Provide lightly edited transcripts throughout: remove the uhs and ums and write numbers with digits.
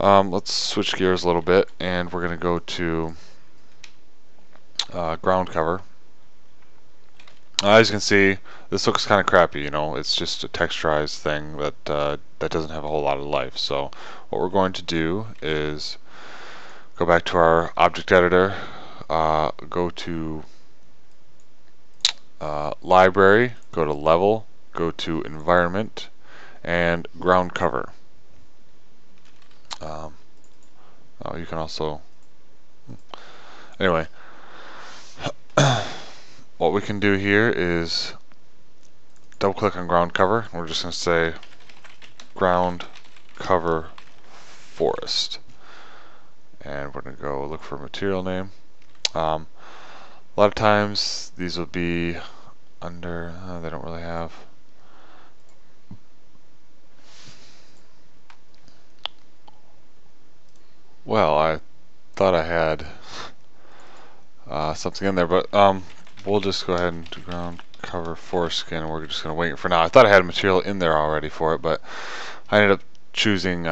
Let's switch gears a little bit, and we're going to go to ground cover. As you can see, this looks kind of crappy. It's just a texturized thing that that doesn't have a whole lot of life. So what we're going to do is go back to our object editor, go to library, go to level, go to environment, and ground cover. You can also, anyway, what we can do here is double click on ground cover. We're just going to say ground cover forest, and we're going to go look for a material name. A lot of times these will be under, they don't really have. Well, I thought I had something in there, but we'll just go ahead and do ground cover foreskin. We're just going to wait for now. I thought I had a material in there already for it, but I ended up choosing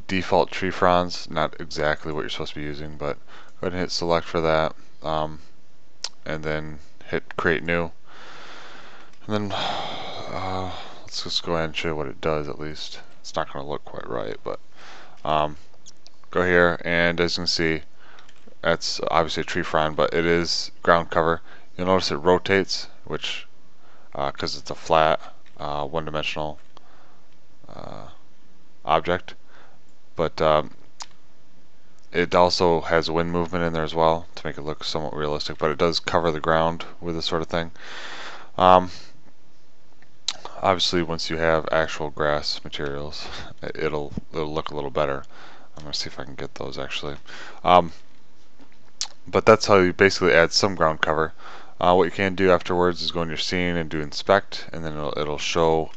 default tree fronds. Not exactly what you're supposed to be using, but go ahead and hit select for that, and then hit create new. And then let's just go ahead and show you what it does. At least it's not going to look quite right, but go here, and as you can see, that's obviously a tree frond, but it is ground cover. You'll notice it rotates, which because it's a flat, one-dimensional object, but it also has wind movement in there as well to make it look somewhat realistic, but it does cover the ground with this sort of thing. Obviously, once you have actual grass materials, it'll look a little better. I'm going to see if I can get those actually. But that's how you basically add some ground cover. What you can do afterwards is go in your scene and do inspect, and then it'll show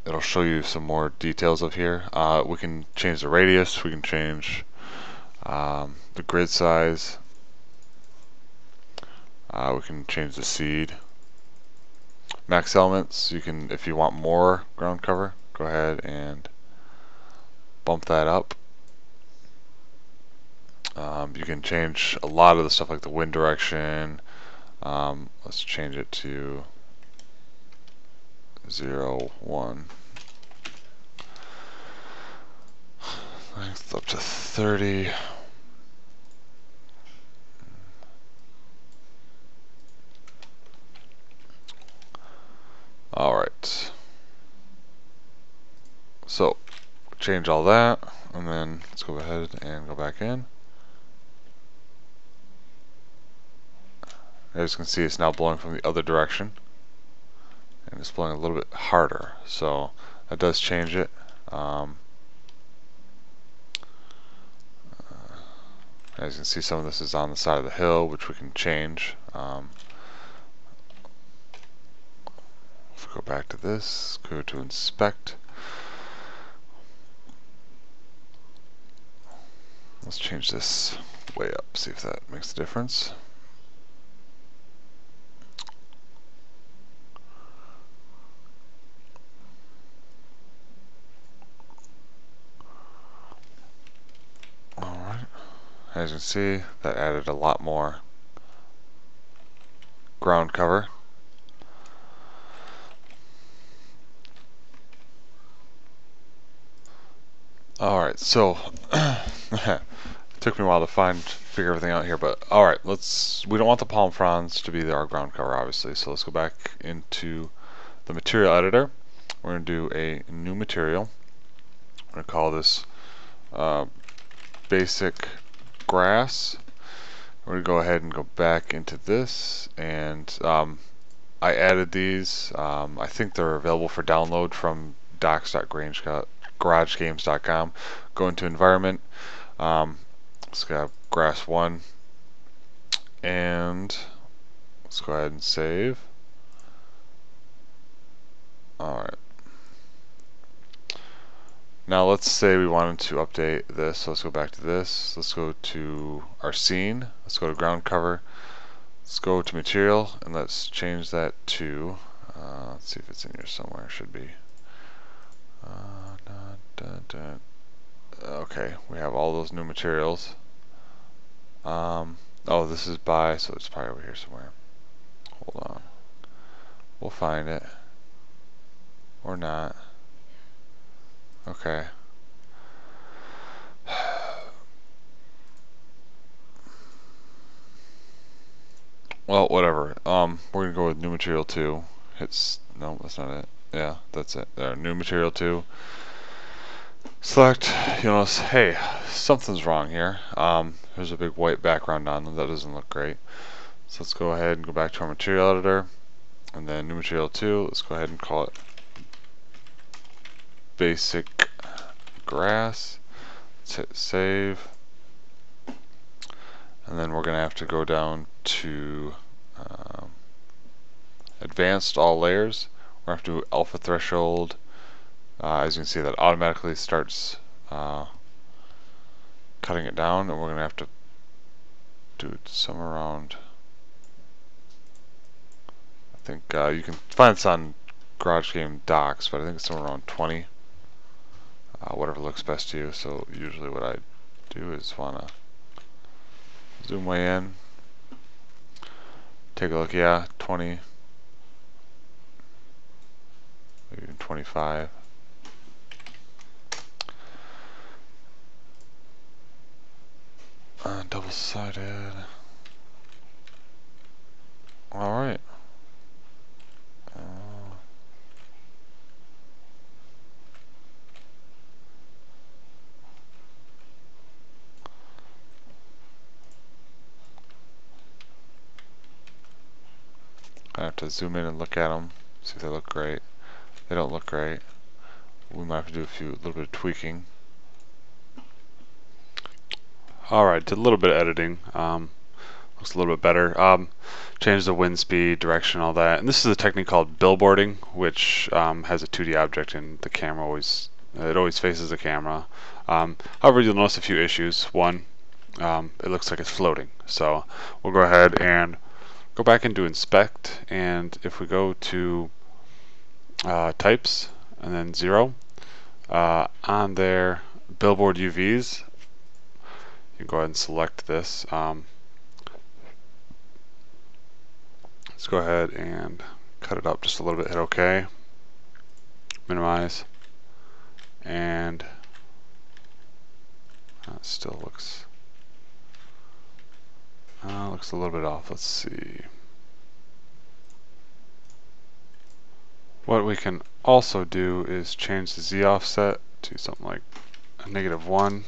you some more details of here. We can change the radius, we can change the grid size, we can change the seed. Max elements, you can, if you want more ground cover, go ahead and bump that up. You can change a lot of the stuff like the wind direction. Let's change it to 0, 1. Length up to 30. Alright. So, change all that, and then let's go ahead and go back in. As you can see, it's now blowing from the other direction, and it's blowing a little bit harder, so that does change it. As you can see, some of this is on the side of the hill, which we can change. If we go back to this, go to inspect. Let's change this way up, see if that makes a difference. Alright, as you can see, that added a lot more ground cover. Alright, so it took me a while to figure everything out here, but alright, we don't want the palm fronds to be our ground cover, obviously, so let's go back into the material editor. We're going to do a new material. I'm going to call this basic grass. We're going to go ahead and go back into this, and I added these. I think they're available for download from docs.garagegames.com. Go into environment. Let's go grass 1, and let's go ahead and save. Alright. Now let's say we wanted to update this, so let's go back to this. Let's go to our scene. Let's go to ground cover. Let's go to material, and let's change that to, let's see if it's in here somewhere. It should be. Okay, we have all those new materials. Oh, this is by, so it's probably over here somewhere. Hold on. We'll find it. Or not. Okay. Well, whatever. We're gonna go with new material 2. No, that's not it. Yeah, that's it. There, new material 2. Select, you'll notice, hey, something's wrong here. There's a big white background on them. That doesn't look great. So let's go ahead and go back to our material editor. And then new material 2, let's go ahead and call it basic grass. Let's hit save. And then we're going to have to go down to advanced all layers. We're going to have to do alpha threshold. As you can see, that automatically starts cutting it down, and we're going to have to do it somewhere around, I think you can find this on Garage Game Docs, but I think it's somewhere around 20. Whatever looks best to you. So usually what I do is want to zoom way in, take a look. Yeah, 20, maybe even 25. Double-sided. Alright. I have to zoom in and look at them, see if they look great. They don't look great. We might have to do a little bit of tweaking. Alright, did a little bit of editing. Looks a little bit better. Changed the wind speed, direction, all that. And this is a technique called billboarding, which has a 2D object, and the camera always faces the camera. However, you'll notice a few issues. One, it looks like it's floating. So we'll go ahead and go back and do inspect, and if we go to types and then 0 on there, billboard UVs, you can go ahead and select this. Let's go ahead and cut it up just a little bit, hit OK, minimize, and that still looks a little bit off. Let's see. What we can also do is change the Z offset to something like a -1,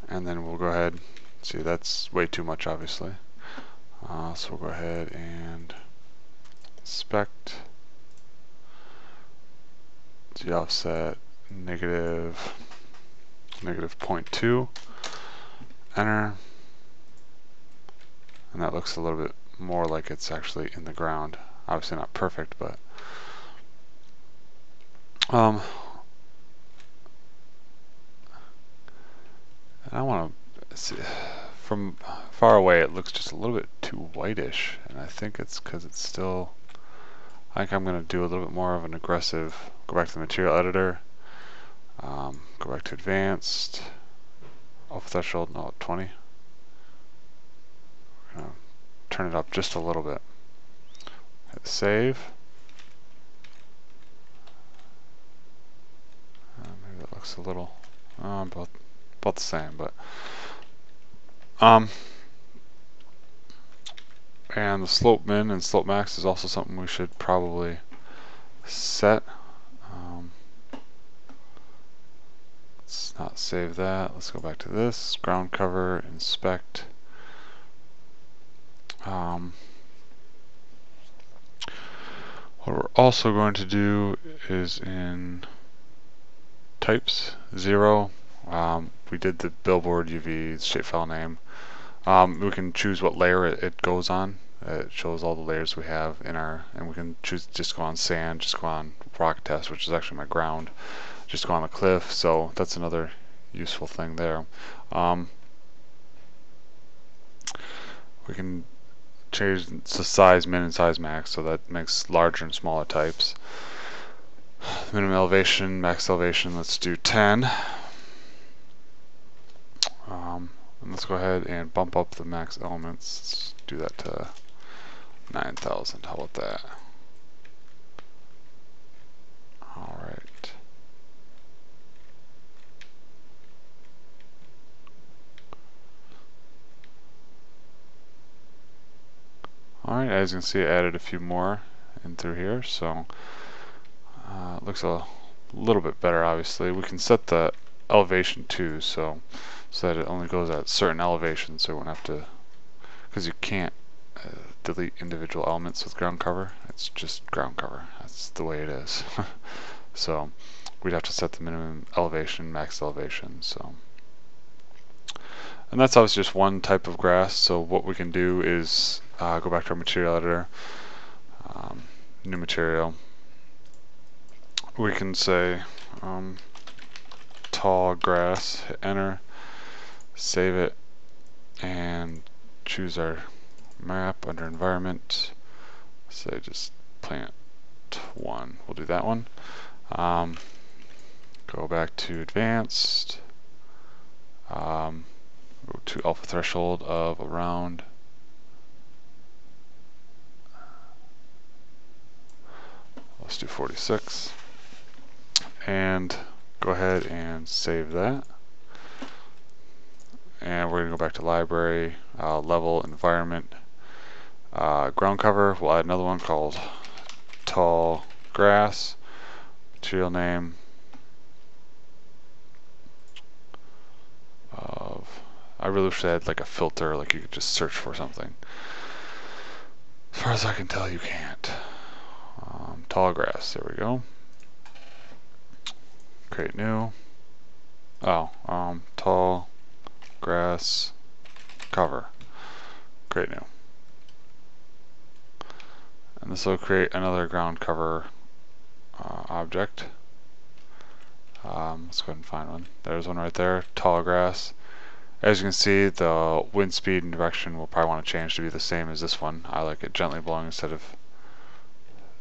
and then we'll go ahead. See, that's way too much, obviously. So we'll go ahead and inspect, Z offset -0.2, enter, and that looks a little bit more like it's actually in the ground. Obviously not perfect, but and I want to see, from far away it looks just a little bit too whitish, and I think it's because it's still, I think I'm going to do a little bit more of an aggressive, go back to the material editor, go back to advanced, alpha threshold, no, 20. We're going to turn it up just a little bit. Hit save. Maybe that looks a little, about the same, but and the slope min and slope max is also something we should probably set. Let's not save that. Let's go back to this, ground cover, inspect. What we're also going to do is in types 0. We did the billboard UV shapefile name. We can choose what layer it goes on. It shows all the layers we have in our, and we can choose just go on sand, just go on rock test, which is actually my ground, just go on a cliff. So that's another useful thing there. We can change the size min and size max, so that makes larger and smaller types. Minimum elevation, max elevation, let's do 10. And let's go ahead and bump up the max elements. Let's do that to 9,000. How about that? Alright. Alright, as you can see, I added a few more in through here, so it looks a little bit better. Obviously, we can set the elevation too, so that it only goes at certain elevations, so we won't have to, because you can't delete individual elements with ground cover. It's just ground cover. That's the way it is. So we'd have to set the minimum elevation, max elevation. So, and that's obviously just one type of grass. So what we can do is go back to our material editor, new material. We can say tall grass, hit enter, save it, and choose our map under environment. Say just plant 1. We'll do that one. Go back to advanced. Go to alpha threshold of around. Let's do 46. And go ahead and save that. And we're going to go back to library, level, environment, ground cover. We'll add another one called tall grass. Material name of, I really wish I had like a filter, like you could just search for something. As far as I can tell, you can't. Tall grass, there we go. Create new. Tall grass cover. Create new. And this will create another ground cover object. Let's go ahead and find one. There's one right there, tall grass. As you can see, the wind speed and direction will probably want to change to be the same as this one. I like it gently blowing instead of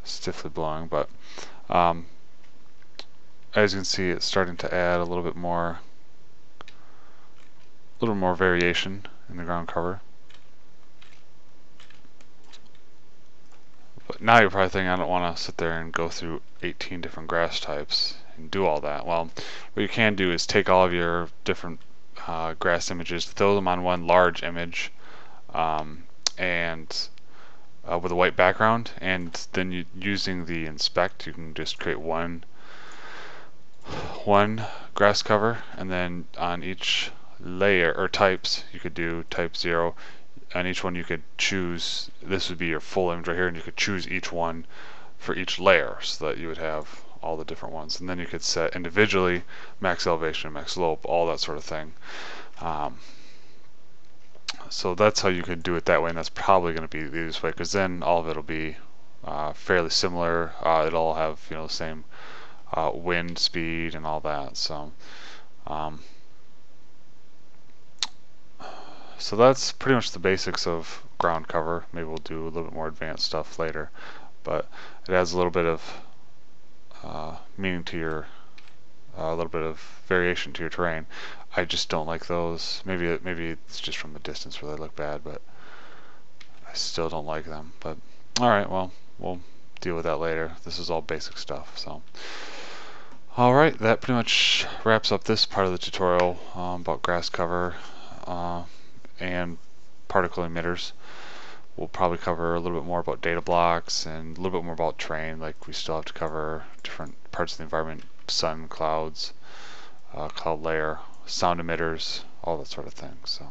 stiffly blowing, but as you can see, it's starting to add a little bit more variation in the ground cover. But now you're probably thinking, I don't want to sit there and go through 18 different grass types and do all that. Well, what you can do is take all of your different grass images, throw them on one large image, and with a white background, and then using the inspect, you can just create one grass cover, and then on each layer or types, you could do type 0. On each one you could choose, this would be your full image right here, and you could choose each one for each layer so that you would have all the different ones. And then you could set individually max elevation, max slope, all that sort of thing. So that's how you could do it that way, and that's probably going to be the easiest way, because then all of it will be fairly similar. It'll all have, you know, the same wind speed and all that. So so that's pretty much the basics of ground cover. Maybe we'll do a little bit more advanced stuff later, but it adds a little bit of meaning to your, a little bit of variation to your terrain. I just don't like those. Maybe it's just from a distance where they look bad, but I still don't like them. But all right, well, we'll deal with that later. This is all basic stuff. So all right, that pretty much wraps up this part of the tutorial about grass cover and particle emitters. We'll probably cover a little bit more about data blocks and a little bit more about terrain. Like we still have to cover different parts of the environment, sun, clouds, cloud layer, sound emitters, all that sort of thing. So